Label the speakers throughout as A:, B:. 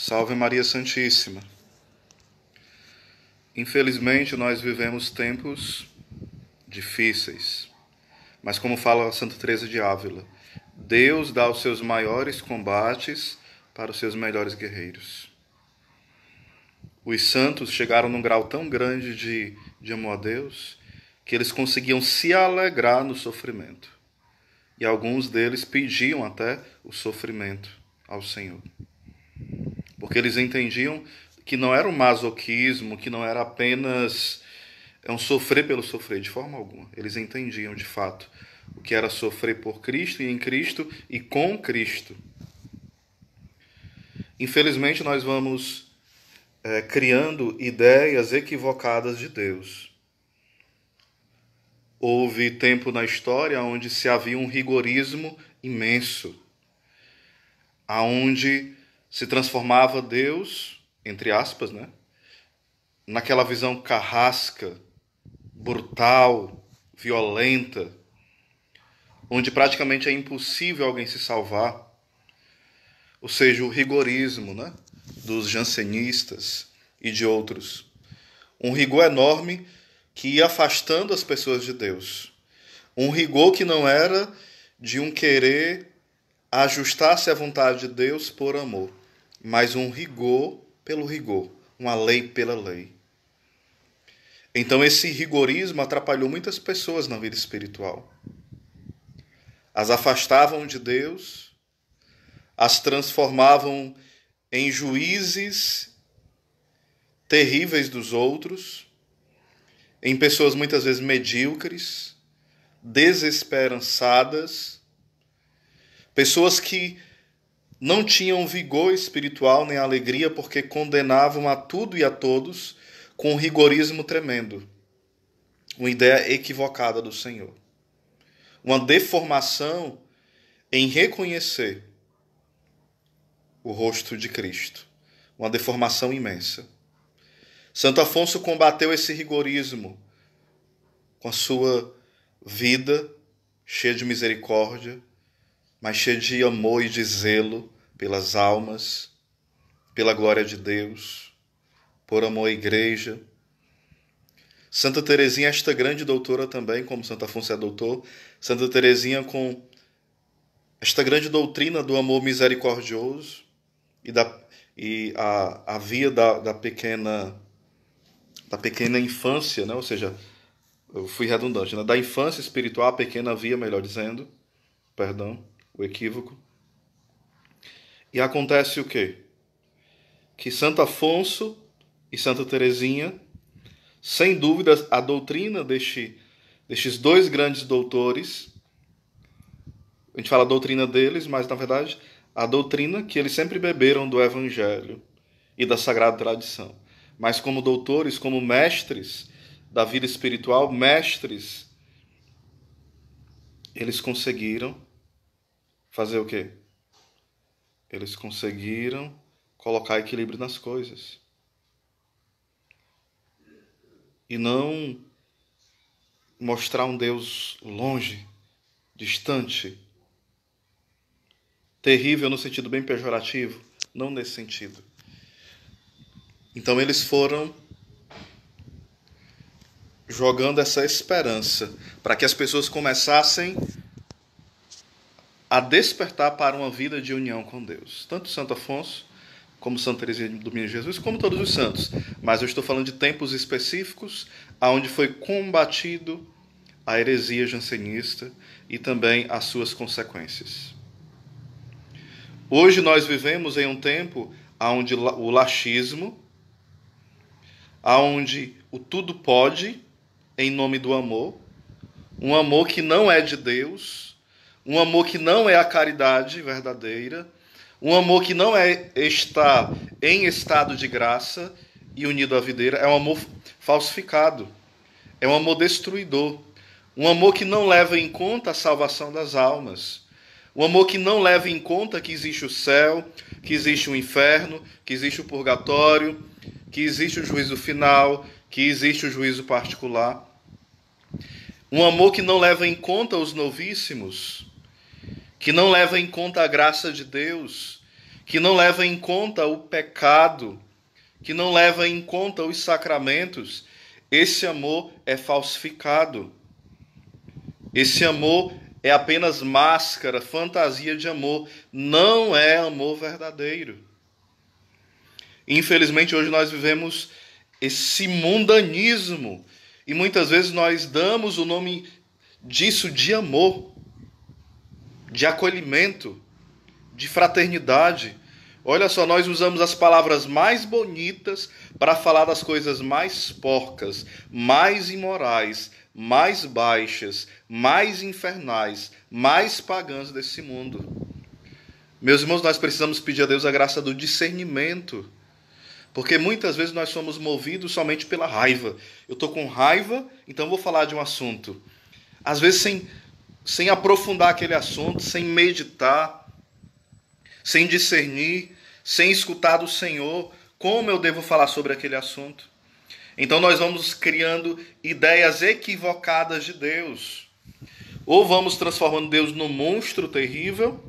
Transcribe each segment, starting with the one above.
A: Salve Maria Santíssima. Infelizmente, nós vivemos tempos difíceis. Mas como fala Santa Teresa de Ávila, Deus dá os seus maiores combates para os seus melhores guerreiros. Os santos chegaram num grau tão grande de amor a Deus que eles conseguiam se alegrar no sofrimento. E alguns deles pediam até o sofrimento ao Senhor. Porque eles entendiam que não era um masoquismo, que não era apenas um sofrer pelo sofrer, de forma alguma. Eles entendiam, de fato, o que era sofrer por Cristo e em Cristo e com Cristo. Infelizmente, nós vamos criando ideias equivocadas de Deus. Houve tempo na história onde se havia um rigorismo imenso, aonde se transformava Deus, entre aspas, naquela visão carrasca, brutal, violenta, onde praticamente é impossível alguém se salvar. Ou seja, o rigorismo dos jansenistas e de outros. Um rigor enorme que ia afastando as pessoas de Deus. Um rigor que não era de um querer ajustar-se à vontade de Deus por amor, mas um rigor pelo rigor, uma lei pela lei. Então esse rigorismo atrapalhou muitas pessoas na vida espiritual. As afastavam de Deus, as transformavam em juízes terríveis dos outros, em pessoas muitas vezes medíocres, desesperançadas, pessoas que não tinham vigor espiritual nem alegria porque condenavam a tudo e a todos com um rigorismo tremendo, uma ideia equivocada do Senhor, uma deformação em reconhecer o rosto de Cristo, uma deformação imensa. Santo Afonso combateu esse rigorismo com a sua vida cheia de misericórdia, mas cheia de amor e de zelo pelas almas, pela glória de Deus, por amor à igreja. Santa Teresinha, esta grande doutora também, como Santo Afonso é doutor, Santa Teresinha com esta grande doutrina do amor misericordioso e a via da pequena infância, ou seja, eu fui redundante, da infância espiritual, a pequena via, melhor dizendo, perdão, o equívoco. E acontece o quê? Que Santo Afonso e Santa Teresinha, sem dúvida, a doutrina destes dois grandes doutores, a gente fala a doutrina deles, mas na verdade a doutrina que eles sempre beberam do Evangelho e da Sagrada Tradição. Mas como doutores, como mestres da vida espiritual, mestres, eles conseguiram fazer o quê? Eles conseguiram colocar equilíbrio nas coisas. E não mostrar um Deus longe, distante, terrível no sentido bem pejorativo, não nesse sentido. Então eles foram jogando essa esperança para que as pessoas começassem a despertar para uma vida de união com Deus. Tanto Santo Afonso, como Santa Teresinha do Menino Jesus, como todos os santos. Mas eu estou falando de tempos específicos, onde foi combatido a heresia jansenista e também as suas consequências. Hoje nós vivemos em um tempo onde o laxismo, onde o tudo pode, em nome do amor, um amor que não é de Deus, um amor que não é a caridade verdadeira, um amor que não está em estado de graça e unido à videira, é um amor falsificado, é um amor destruidor, um amor que não leva em conta a salvação das almas, um amor que não leva em conta que existe o céu, que existe o inferno, que existe o purgatório, que existe o juízo final, que existe o juízo particular. Um amor que não leva em conta os novíssimos, que não leva em conta a graça de Deus, que não leva em conta o pecado, que não leva em conta os sacramentos, esse amor é falsificado. Esse amor é apenas máscara, fantasia de amor, não é amor verdadeiro. Infelizmente, hoje nós vivemos esse mundanismo e muitas vezes nós damos o nome disso de amor, de acolhimento, de fraternidade. Olha só, nós usamos as palavras mais bonitas para falar das coisas mais porcas, mais imorais, mais baixas, mais infernais, mais pagãs desse mundo. Meus irmãos, nós precisamos pedir a Deus a graça do discernimento, porque muitas vezes nós somos movidos somente pela raiva. Eu estou com raiva, então vou falar de um assunto. Às vezes sem aprofundar aquele assunto, sem meditar, sem discernir, sem escutar do Senhor como eu devo falar sobre aquele assunto. Então nós vamos criando ideias equivocadas de Deus. Ou vamos transformando Deus num monstro terrível,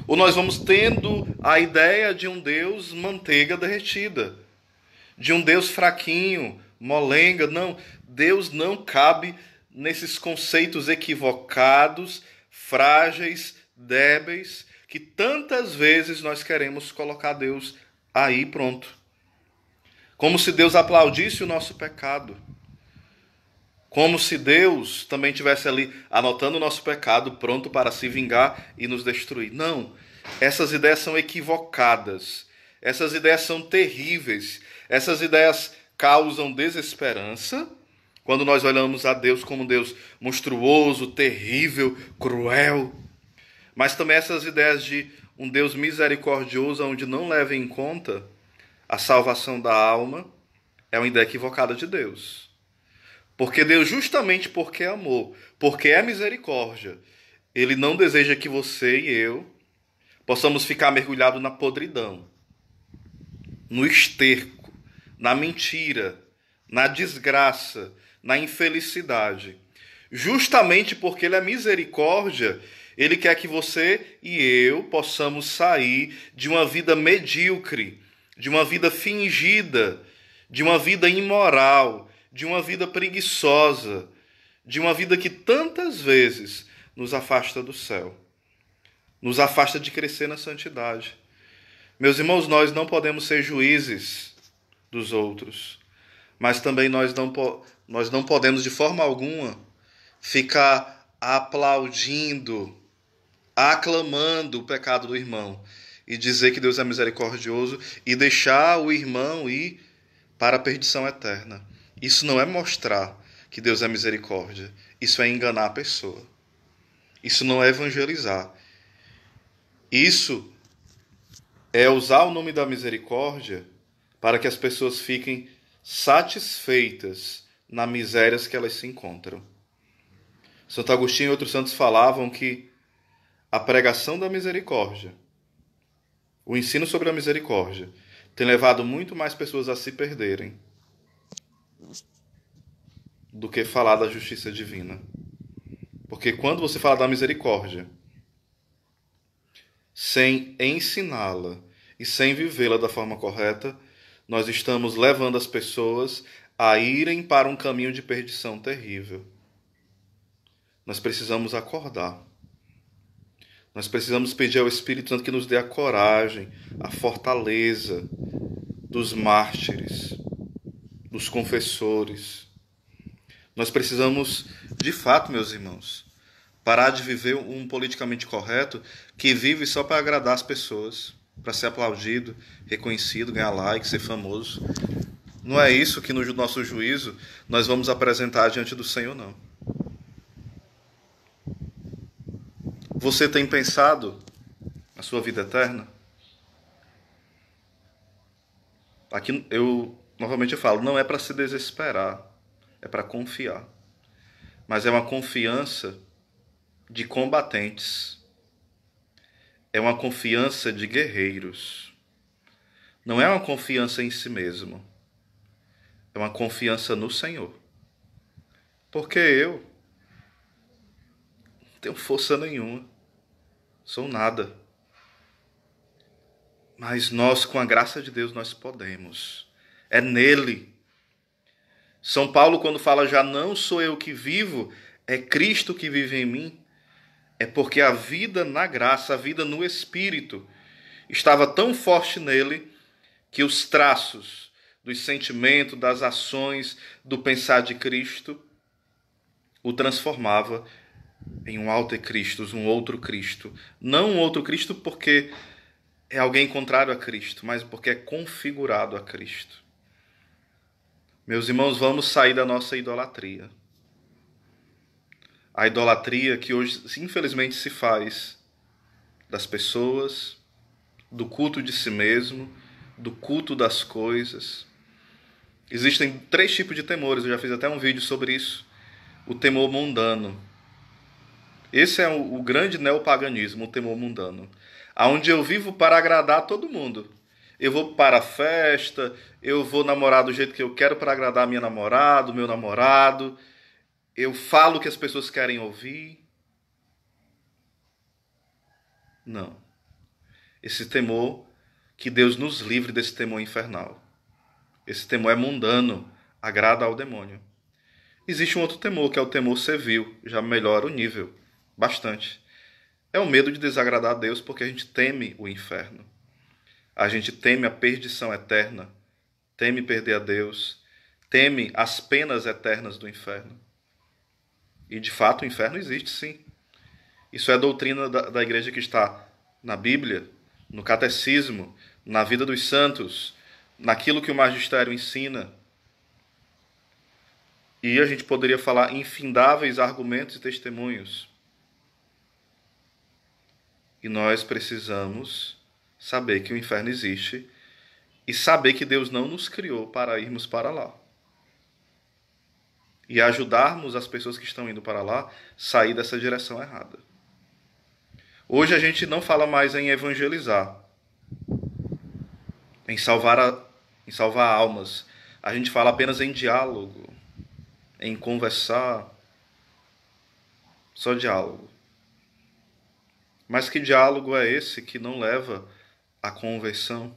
A: ou nós vamos tendo a ideia de um Deus manteiga derretida, de um Deus fraquinho, molenga. Não, Deus não cabe nesses conceitos equivocados, frágeis, débeis, que tantas vezes nós queremos colocar Deus aí pronto. Como se Deus aplaudisse o nosso pecado. Como se Deus também estivesse ali anotando o nosso pecado, pronto para se vingar e nos destruir. Não, essas ideias são equivocadas. Essas ideias são terríveis. Essas ideias causam desesperança quando nós olhamos a Deus como um Deus monstruoso, terrível, cruel. Mas também essas ideias de um Deus misericordioso, onde não leva em conta a salvação da alma, é uma ideia equivocada de Deus. Porque Deus, justamente porque é amor, porque é misericórdia, Ele não deseja que você e eu possamos ficar mergulhados na podridão, no esterco, na mentira, na desgraça, na infelicidade. Justamente porque Ele é misericórdia, Ele quer que você e eu possamos sair de uma vida medíocre, de uma vida fingida, de uma vida imoral, de uma vida preguiçosa, de uma vida que tantas vezes nos afasta do céu, nos afasta de crescer na santidade. Meus irmãos, nós não podemos ser juízes dos outros, mas também nós não podemos de forma alguma ficar aplaudindo, aclamando o pecado do irmão e dizer que Deus é misericordioso e deixar o irmão ir para a perdição eterna. Isso não é mostrar que Deus é misericórdia. Isso é enganar a pessoa. Isso não é evangelizar. Isso é usar o nome da misericórdia para que as pessoas fiquem satisfeitas nas misérias que elas se encontram. Santo Agostinho e outros santos falavam que a pregação da misericórdia, o ensino sobre a misericórdia, tem levado muito mais pessoas a se perderem do que falar da justiça divina. Porque quando você fala da misericórdia, sem ensiná-la e sem vivê-la da forma correta, nós estamos levando as pessoas a irem para um caminho de perdição terrível. Nós precisamos acordar. Nós precisamos pedir ao Espírito Santo que nos dê a coragem, a fortaleza dos mártires, dos confessores. Nós precisamos, de fato, meus irmãos, parar de viver um politicamente correto que vive só para agradar as pessoas, para ser aplaudido, reconhecido, ganhar like, ser famoso. Não é isso que no nosso juízo nós vamos apresentar diante do Senhor, não. Você tem pensado na sua vida eterna? Aqui novamente eu falo, não é para se desesperar, é para confiar. Mas é uma confiança de combatentes. É uma confiança de guerreiros. Não é uma confiança em si mesmo. É uma confiança no Senhor. Porque eu não tenho força nenhuma. Sou nada. Mas nós, com a graça de Deus, nós podemos. É nele. São Paulo, quando fala já não sou eu que vivo, é Cristo que vive em mim. É porque a vida na graça, a vida no Espírito, estava tão forte nele que os traços dos sentimentos, das ações, do pensar de Cristo o transformava em um alter Cristo, um outro Cristo. Não um outro Cristo porque é alguém contrário a Cristo, mas porque é configurado a Cristo. Meus irmãos, vamos sair da nossa idolatria. A idolatria que hoje, infelizmente, se faz das pessoas, do culto de si mesmo, do culto das coisas. Existem 3 tipos de temores, eu já fiz até um vídeo sobre isso. O temor mundano. Esse é o grande neopaganismo, o temor mundano. Onde eu vivo para agradar todo mundo. Eu vou para a festa, eu vou namorar do jeito que eu quero para agradar a minha namorada, o meu namorado. Eu falo o que as pessoas querem ouvir. Não. Esse temor, que Deus nos livre desse temor infernal. Esse temor é mundano, agrada ao demônio. Existe um outro temor, que é o temor servil, já melhora o nível, bastante. É o medo de desagradar a Deus, porque a gente teme o inferno. A gente teme a perdição eterna, teme perder a Deus, teme as penas eternas do inferno. E de fato o inferno existe, sim. Isso é a doutrina da igreja que está na Bíblia, no catecismo, na vida dos santos, naquilo que o magistério ensina. E a gente poderia falar infindáveis argumentos e testemunhos. E nós precisamos saber que o inferno existe e saber que Deus não nos criou para irmos para lá. E ajudarmos as pessoas que estão indo para lá a sair dessa direção errada. Hoje a gente não fala mais em evangelizar, em salvar almas. A gente fala apenas em diálogo, em conversar. Só diálogo. Mas que diálogo é esse que não leva à conversão?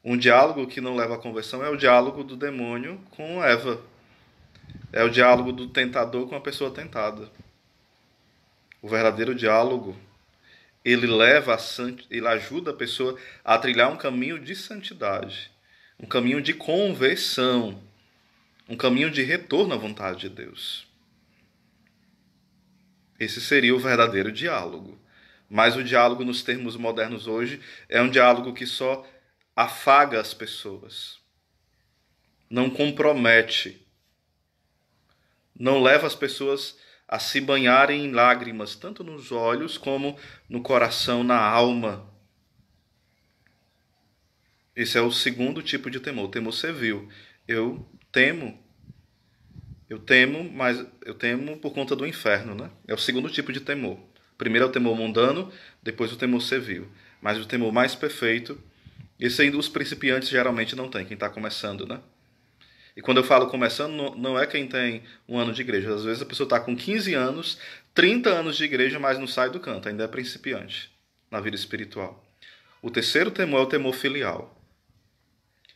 A: Um diálogo que não leva à conversão é o diálogo do demônio com Eva. É o diálogo do tentador com a pessoa tentada. O verdadeiro diálogo, ele ajuda a pessoa a trilhar um caminho de santidade, um caminho de conversão, um caminho de retorno à vontade de Deus. Esse seria o verdadeiro diálogo. Mas o diálogo nos termos modernos hoje é um diálogo que só afaga as pessoas, não compromete, não leva as pessoas a se banharem em lágrimas, tanto nos olhos como no coração, na alma. Esse é o segundo tipo de temor, o temor servil. Eu temo, mas eu temo por conta do inferno, né? É o segundo tipo de temor. Primeiro é o temor mundano, depois o temor servil. Mas o temor mais perfeito, esse ainda os principiantes geralmente não têm, quem está começando, né? E quando eu falo começando, não é quem tem 1 ano de igreja. Às vezes a pessoa está com 15 anos, 30 anos de igreja, mas não sai do canto, ainda é principiante na vida espiritual. O terceiro temor é o temor filial.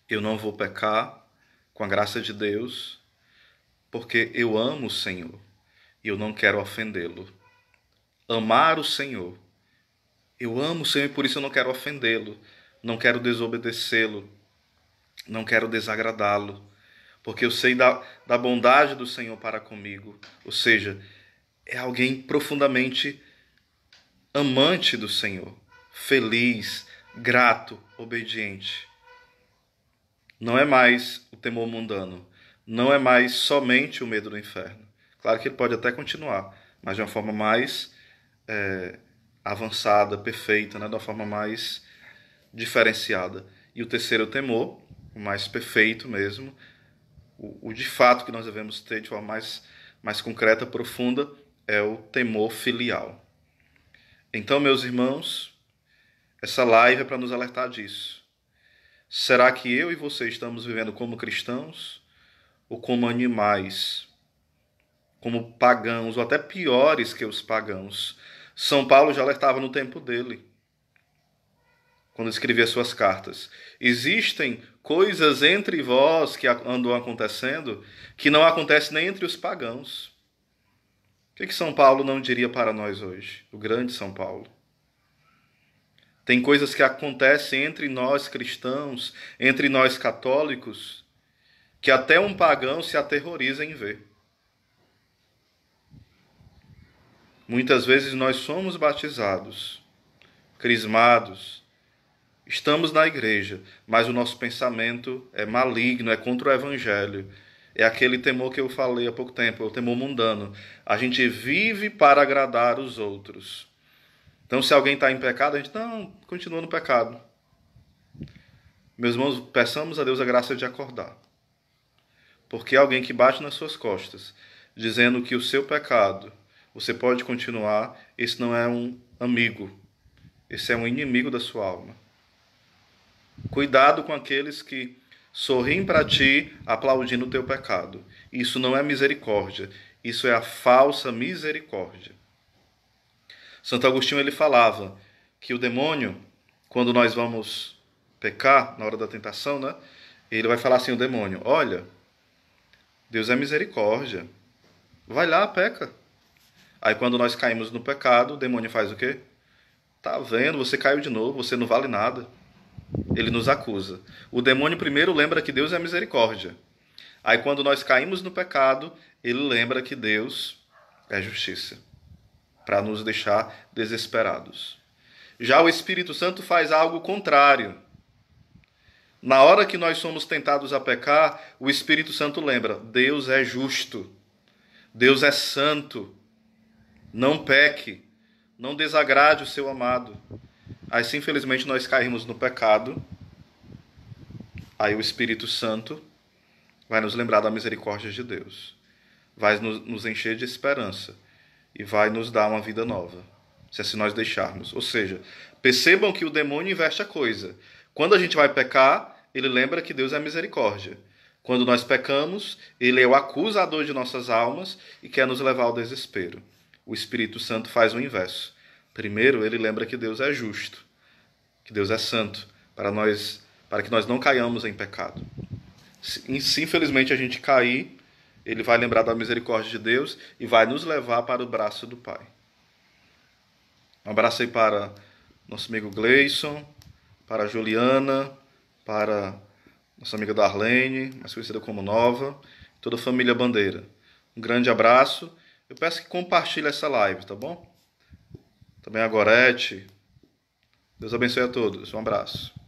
A: Eu não vou pecar com a graça de Deus, porque eu amo o Senhor e eu não quero ofendê-lo. Amar o Senhor. Eu amo o Senhor e por isso eu não quero ofendê-lo, não quero desobedecê-lo, não quero desagradá-lo, porque eu sei da bondade do Senhor para comigo. Ou seja, é alguém profundamente amante do Senhor, feliz, grato, obediente. Não é mais o temor mundano, não é mais somente o medo do inferno. Claro que ele pode até continuar, mas de uma forma mais avançada, perfeita, né? De uma forma mais diferenciada. E o terceiro temor, o mais perfeito mesmo, o de fato que nós devemos ter de forma mais concreta, profunda, é o temor filial. Então, meus irmãos, essa live é para nos alertar disso. Será que eu e você estamos vivendo como cristãos ou como animais, como pagãos, ou até piores que os pagãos? São Paulo já alertava no tempo dele. quando escrevia suas cartas. Existem coisas entre vós que andam acontecendo que não acontecem nem entre os pagãos. O que São Paulo não diria para nós hoje? O grande São Paulo. Tem coisas que acontecem entre nós cristãos, entre nós católicos, que até um pagão se aterroriza em ver. Muitas vezes nós somos batizados, crismados, estamos na igreja, mas o nosso pensamento é maligno, é contra o evangelho. É aquele temor que eu falei há pouco tempo, é o temor mundano. A gente vive para agradar os outros. Então, se alguém está em pecado, a gente não continua no pecado. Meus irmãos, peçamos a Deus a graça de acordar. Porque alguém que bate nas suas costas, dizendo que o seu pecado, você pode continuar, esse não é um amigo. Esse é um inimigo da sua alma. Cuidado com aqueles que sorriem para ti, aplaudindo o teu pecado. Isso não é misericórdia. Isso é a falsa misericórdia. Santo Agostinho ele falava que o demônio, quando nós vamos pecar, na hora da tentação, né? Ele vai falar assim, o demônio, olha, Deus é misericórdia. Vai lá, peca. Aí quando nós caímos no pecado, o demônio faz o quê? Tá vendo? Você caiu de novo, você não vale nada. Ele nos acusa. O demônio primeiro lembra que Deus é misericórdia. Aí quando nós caímos no pecado, ele lembra que Deus é justiça, para nos deixar desesperados. Já o Espírito Santo faz algo contrário. Na hora que nós somos tentados a pecar, o Espírito Santo lembra, Deus é justo, Deus é santo, não peque, não desagrade o seu amado. Aí, se infelizmente nós caímos no pecado, aí o Espírito Santo vai nos lembrar da misericórdia de Deus, vai nos encher de esperança e vai nos dar uma vida nova, se assim nós deixarmos. Ou seja, percebam que o demônio inverte a coisa. Quando a gente vai pecar, ele lembra que Deus é misericórdia. Quando nós pecamos, ele é o acusador de nossas almas e quer nos levar ao desespero. O Espírito Santo faz o inverso. Primeiro, ele lembra que Deus é justo, que Deus é santo, para que nós não caiamos em pecado. Se infelizmente a gente cair, ele vai lembrar da misericórdia de Deus e vai nos levar para o braço do Pai. Um abraço aí para nosso amigo Gleison, para a Juliana, para nossa amiga Darlene, mais conhecida como Nova, toda a família Bandeira. Um grande abraço. Eu peço que compartilhe essa live, tá bom? Também a Gorete. Deus abençoe a todos. Um abraço.